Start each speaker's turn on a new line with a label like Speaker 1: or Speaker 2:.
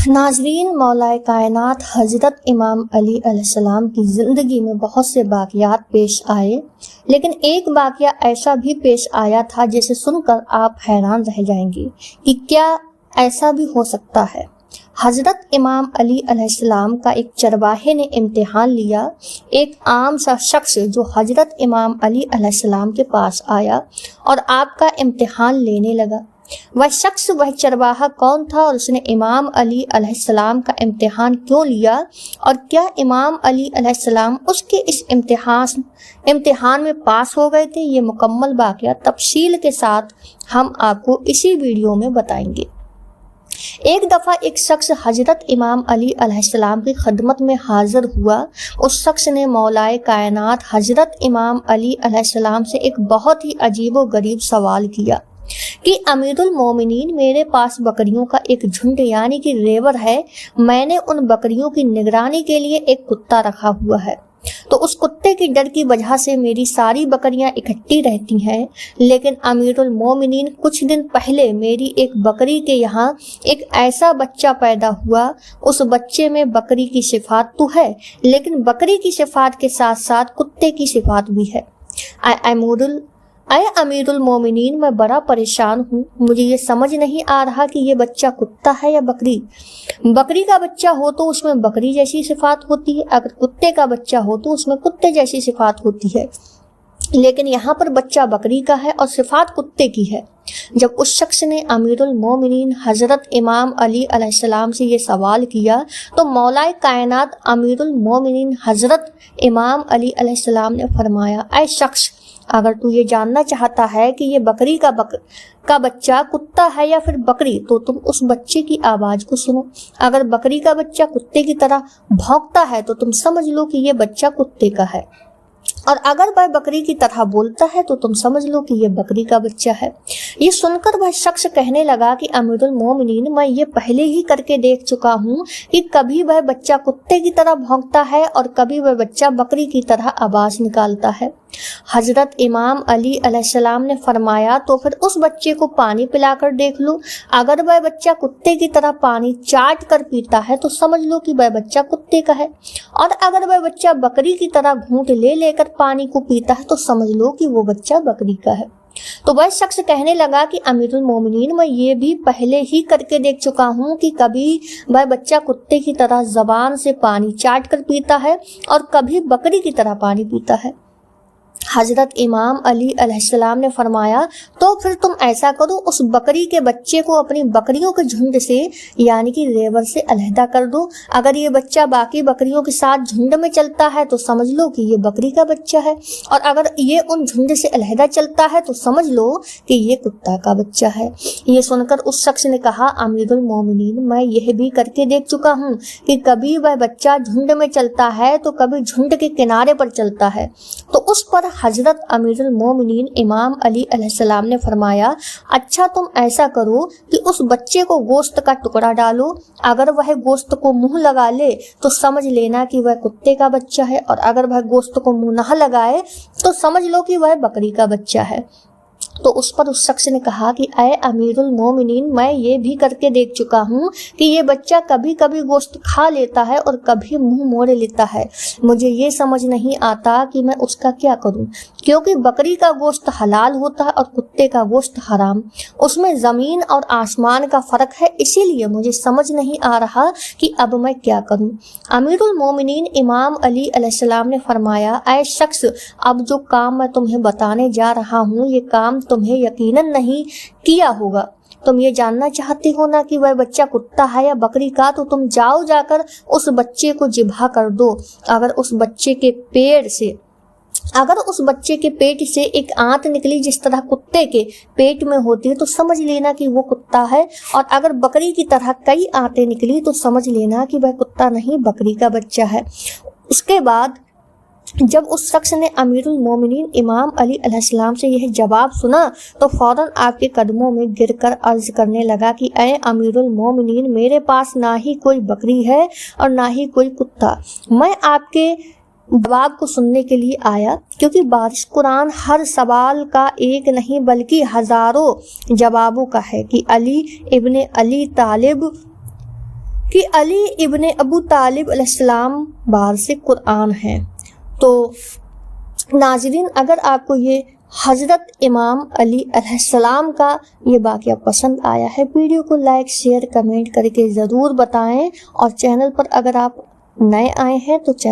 Speaker 1: ناظرین، مولا کائنات حضرت امام علی علیہ السلام کی زندگی میں بہت سے واقعات پیش آئے، لیکن ایک واقعہ ایسا بھی پیش آیا تھا جسے سن کر آپ حیران رہ جائیں گے کہ کیا ایسا بھی ہو سکتا ہے۔ حضرت امام علی علیہ السلام کا ایک چرواہے نے امتحان لیا۔ ایک عام سا شخص جو حضرت امام علی علیہ السلام کے پاس آیا اور آپ کا امتحان لینے لگا۔ وہ شخص، وہ چرواہا کون تھا اور اس نے امام علی علیہ السلام کا امتحان کیوں لیا، اور کیا امام علی علیہ السلام اس کے اس امتحان میں پاس ہو گئے تھے؟ یہ مکمل واقعہ تفصیل کے ساتھ ہم آپ کو اسی ویڈیو میں بتائیں گے۔ ایک دفعہ ایک شخص حضرت امام علی علیہ السلام کی خدمت میں حاضر ہوا۔ اس شخص نے مولائے کائنات حضرت امام علی علیہ السلام سے ایک بہت ہی عجیب و غریب سوال کیا کہ امیر المومنین، میرے پاس بکریوں کا ایک جھنڈ یعنی کہ ریوڑ ہے۔ میں نے ان بکریوں کی نگرانی کے لیے ایک کتا رکھا ہوا ہے، تو اس کتے کی ڈر کی وجہ سے میری ساری بکریاں اکٹھی رہتی ہیں، لیکن امیر المومنین، کچھ دن پہلے میری ایک بکری کے یہاں ایک ایسا بچہ پیدا ہوا۔ اس بچے میں بکری کی صفات تو ہے، لیکن بکری کی صفات کے ساتھ ساتھ کتے کی صفات بھی ہے۔ اے امیر المومنین، میں بڑا پریشان ہوں۔ مجھے یہ سمجھ نہیں آ رہا کہ یہ بچہ کتا ہے یا بکری۔ بکری کا بچہ ہو تو اس میں بکری جیسی صفات ہوتی ہے، اگر کتے کا بچہ ہو تو اس میں کتے جیسی صفات ہوتی ہے، لیکن یہاں پر بچہ بکری کا ہے اور صفات کتے کی ہے۔ جب اس شخص نے امیر المومنین حضرت امام علی علیہ السلام سے یہ سوال کیا تو مولا کائنات امیر المومنین حضرت امام علی علیہ السلام نے فرمایا، اے شخص، اگر تو یہ جاننا چاہتا ہے کہ یہ بکری کا بچہ کتا ہے یا پھر بکری، تو تم اس بچے کی آواز کو سنو۔ اگر بکری کا بچہ کتے کی طرح بھونکتا ہے تو تم سمجھ لو کہ یہ بچہ کتے کا ہے، اور اگر وہ بکری کی طرح بولتا ہے تو تم سمجھ لو کہ یہ بکری کا بچہ ہے۔ یہ سن کر وہ شخص کہنے لگا کہ امیر المومنین، میں یہ پہلے ہی کر کے دیکھ چکا ہوں کہ کبھی وہ بچہ کتے کی طرح بھونکتا ہے اور کبھی وہ بچہ بکری کی طرح آواز نکالتا ہے۔ حضرت امام علی علیہ السلام نے فرمایا، تو پھر اس بچے کو پانی پلا کر دیکھ لو۔ اگر وہ بچہ کتے کی طرح پانی چاٹ کر پیتا ہے تو سمجھ لو کہ وہ بچہ کتے کا ہے، اور اگر وہ بچہ بکری کی طرح گھونٹ لے کر پانی کو پیتا ہے تو سمجھ لو کہ وہ بچہ بکری کا ہے۔ تو وہ شخص کہنے لگا کہ امیر المومنین، میں یہ بھی پہلے ہی کر کے دیکھ چکا ہوں کہ کبھی وہ بچہ کتے کی طرح زبان سے پانی چاٹ کر پیتا ہے اور کبھی بکری کی طرح پانی پیتا ہے۔ حضرت امام علی علیہ السلام نے فرمایا، تو پھر تم ایسا کرو، اس بکری کے بچے کو اپنی بکریوں کے جھنڈ سے یعنی کہ ریوڑ سے علیحدہ کر دو۔ اگر یہ بچہ باقی بکریوں کے ساتھ جھنڈ میں چلتا ہے تو سمجھ لو کہ یہ بکری کا بچہ ہے، اور اگر یہ ان جھنڈ سے علیحدہ چلتا ہے تو سمجھ لو کہ یہ کتا کا بچہ ہے۔ یہ سن کر اس شخص نے کہا، امیر المومنین، میں یہ بھی کر کے دیکھ چکا ہوں کہ کبھی وہ بچہ جھنڈ میں چلتا ہے تو کبھی جھنڈ کے کنارے پر چلتا ہے۔ تو اس پر حضرت امیر المومنین امام علی علیہ السلام نے فرمایا، اچھا تم ایسا کرو کہ اس بچے کو گوشت کا ٹکڑا ڈالو، اگر وہ گوشت کو منہ لگا لے تو سمجھ لینا کہ وہ کتے کا بچہ ہے، اور اگر وہ گوشت کو منہ نہ لگائے تو سمجھ لو کہ وہ بکری کا بچہ ہے۔ تو اس پر اس شخص نے کہا کہ اے امیر المومنین، میں یہ بھی کر کے دیکھ چکا ہوں کہ یہ بچہ کبھی کبھی گوشت کھا لیتا ہے اور کبھی منہ موڑ لیتا ہے۔ مجھے یہ سمجھ نہیں آتا کہ میں اس کا کیا کروں، کیونکہ بکری کا گوشت حلال ہوتا ہے اور کتے کا گوشت حرام، اس میں زمین اور آسمان کا فرق ہے، اسی لیے مجھے سمجھ نہیں آ رہا کہ اب میں کیا کروں۔ امیر المومنین امام علی علیہ السلام نے فرمایا، اے شخص، اب جو کام میں تمہیں بتانے جا رہا ہوں یہ کام تمہیں یقیناً نہیں کیا ہوگا۔ تم یہ جاننا چاہتے ہو نا کہ وہ بچہ کتا ہے یا بکری کا، تو تم جاؤ جا کر اس بچے کو ذبح کر دو۔ اگر اس بچے کے پیٹ سے ایک آنت نکلی جس طرح کتے کے پیٹ میں ہوتی ہے تو سمجھ لینا کہ وہ کتا ہے، اور اگر بکری کی طرح کئی آنتیں نکلی تو سمجھ لینا کہ وہ کتا نہیں بکری کا بچہ ہے۔ اس کے بعد جب اس شخص نے امیر المومنین امام علی علیہ السلام سے یہ جواب سنا تو فوراً آپ کے قدموں میں گر کر عرض کرنے لگا کہ اے امیر المومنین، میرے پاس نہ ہی کوئی بکری ہے اور نہ ہی کوئی کتا۔ میں آپ کے جواب کو سننے کے لیے آیا، کیونکہ بارش قرآن ہر سوال کا ایک نہیں بلکہ ہزاروں جوابوں کا ہے کہ علی ابن علی طالب کہ علی ابن ابو طالب علیہ السلام وارث قرآن ہیں۔ تو ناظرین، اگر آپ کو یہ حضرت امام علی علیہ السلام کا یہ واقعہ پسند آیا ہے، ویڈیو کو لائک شیئر کمنٹ کر کے ضرور بتائیں، اور چینل پر اگر آپ نئے آئے ہیں تو چینل